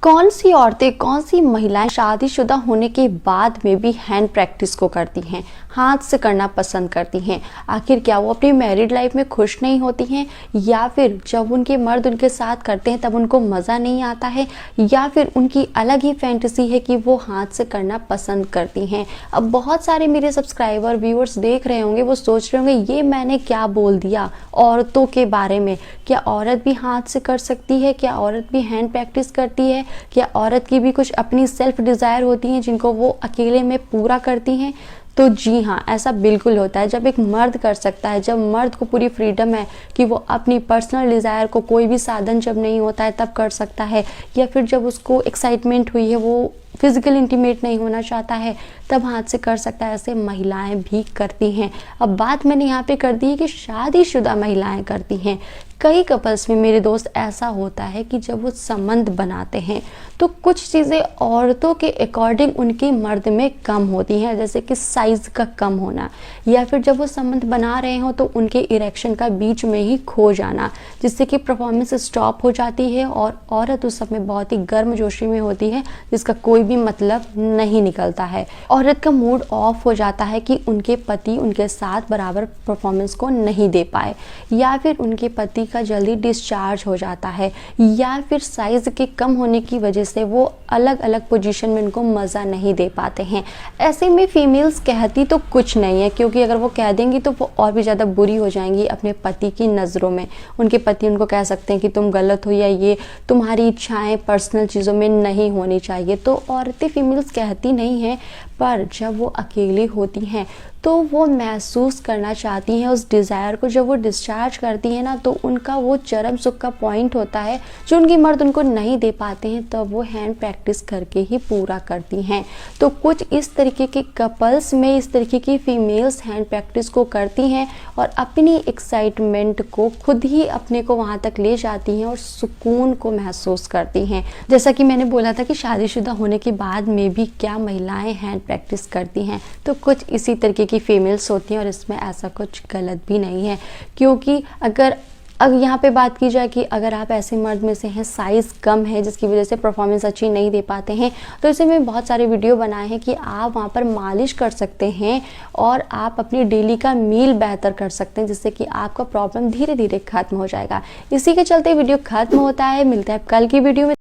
कौन सी औरतें, कौन सी महिलाएं शादीशुदा होने के बाद में भी हैंड प्रैक्टिस को करती हैं, हाथ से करना पसंद करती हैं? आखिर क्या वो अपनी मैरिड लाइफ में खुश नहीं होती हैं, या फिर जब उनके मर्द उनके साथ करते हैं तब उनको मज़ा नहीं आता है, या फिर उनकी अलग ही फैंटेसी है कि वो हाथ से करना पसंद करती हैं? अब बहुत सारे मेरे सब्सक्राइबर व्यूअर्स देख रहे होंगे, वो सोच रहे होंगे ये मैंने क्या बोल दिया औरतों के बारे में। क्या औरत भी हाथ से कर सकती है? क्या औरत भी हैंड प्रैक्टिस करती है? क्या औरत की भी कुछ अपनी सेल्फ डिज़ायर होती हैं जिनको वो अकेले में पूरा करती हैं? तो जी हाँ, ऐसा बिल्कुल होता है। जब एक मर्द कर सकता है, जब मर्द को पूरी फ्रीडम है कि वो अपनी पर्सनल डिज़ायर को कोई भी साधन जब नहीं होता है तब कर सकता है, या फिर जब उसको एक्साइटमेंट हुई है, वो फिजिकल इंटीमेट नहीं होना चाहता है, तब हाथ से कर सकता है। ऐसे महिलाएं भी करती हैं। अब बात मैंने यहाँ पे कर दी है कि शादीशुदा महिलाएं करती हैं। कई कपल्स में मेरे दोस्त ऐसा होता है कि जब वो संबंध बनाते हैं तो कुछ चीज़ें औरतों के अकॉर्डिंग उनके मर्द में कम होती हैं, जैसे कि साइज़ का कम होना, या फिर जब वो संबंध बना रहे हो तो उनके इरेक्शन का बीच में ही खो जाना, जिससे कि परफॉर्मेंस स्टॉप हो जाती है और औरत उस समय बहुत ही गर्मजोशी में होती है जिसका कोई भी मतलब नहीं निकलता है। औरत का मूड ऑफ हो जाता है कि उनके पति उनके साथ बराबर परफॉर्मेंस को नहीं दे पाए, या फिर उनके पति का जल्दी डिस्चार्ज हो जाता है, या फिर साइज़ के कम होने की वजह से वो अलग अलग पोजीशन में उनको मज़ा नहीं दे पाते हैं। ऐसे में फीमेल्स कहती तो कुछ नहीं है, क्योंकि अगर वो कह देंगी तो वो और भी ज़्यादा बुरी हो जाएंगी अपने पति की नज़रों में। उनके पति उनको कह सकते हैं कि तुम गलत हो, या ये तुम्हारी इच्छाएं पर्सनल चीज़ों में नहीं होनी चाहिए। तो औरतें फीमेल्स कहती नहीं हैं, पर जब वो अकेली होती हैं तो वो महसूस करना चाहती हैं उस डिज़ायर को। जब वो डिस्चार्ज करती हैं ना, तो उनका वो चरम सुख का पॉइंट होता है जो उनके मर्द उनको नहीं दे पाते हैं, तब वो हैंड प्रैक्टिस करके ही पूरा करती हैं। तो कुछ इस तरीके के कपल्स में इस तरीके की फीमेल्स हैंड प्रैक्टिस को करती हैं और अपनी एक्साइटमेंट को खुद ही अपने को वहाँ तक ले जाती हैं और सुकून को महसूस करती हैं। जैसा कि मैंने बोला था कि शादीशुदा होने के बाद में भी क्या महिलाएं हैंड प्रैक्टिस करती हैं, तो कुछ इसी तरीके की फीमेल्स होती हैं और इसमें ऐसा कुछ गलत भी नहीं है। क्योंकि अगर यहाँ पे बात की जाए कि अगर आप ऐसे मर्द में से हैं साइज़ कम है जिसकी वजह से परफॉर्मेंस अच्छी नहीं दे पाते हैं, तो इसे मैं बहुत सारे वीडियो बनाए हैं कि आप वहाँ पर मालिश कर सकते हैं और आप अपनी डेली का मील बेहतर कर सकते हैं, जिससे कि आपका प्रॉब्लम धीरे धीरे खत्म हो जाएगा। इसी के चलते वीडियो खत्म होता है। मिलता है कल की वीडियो में।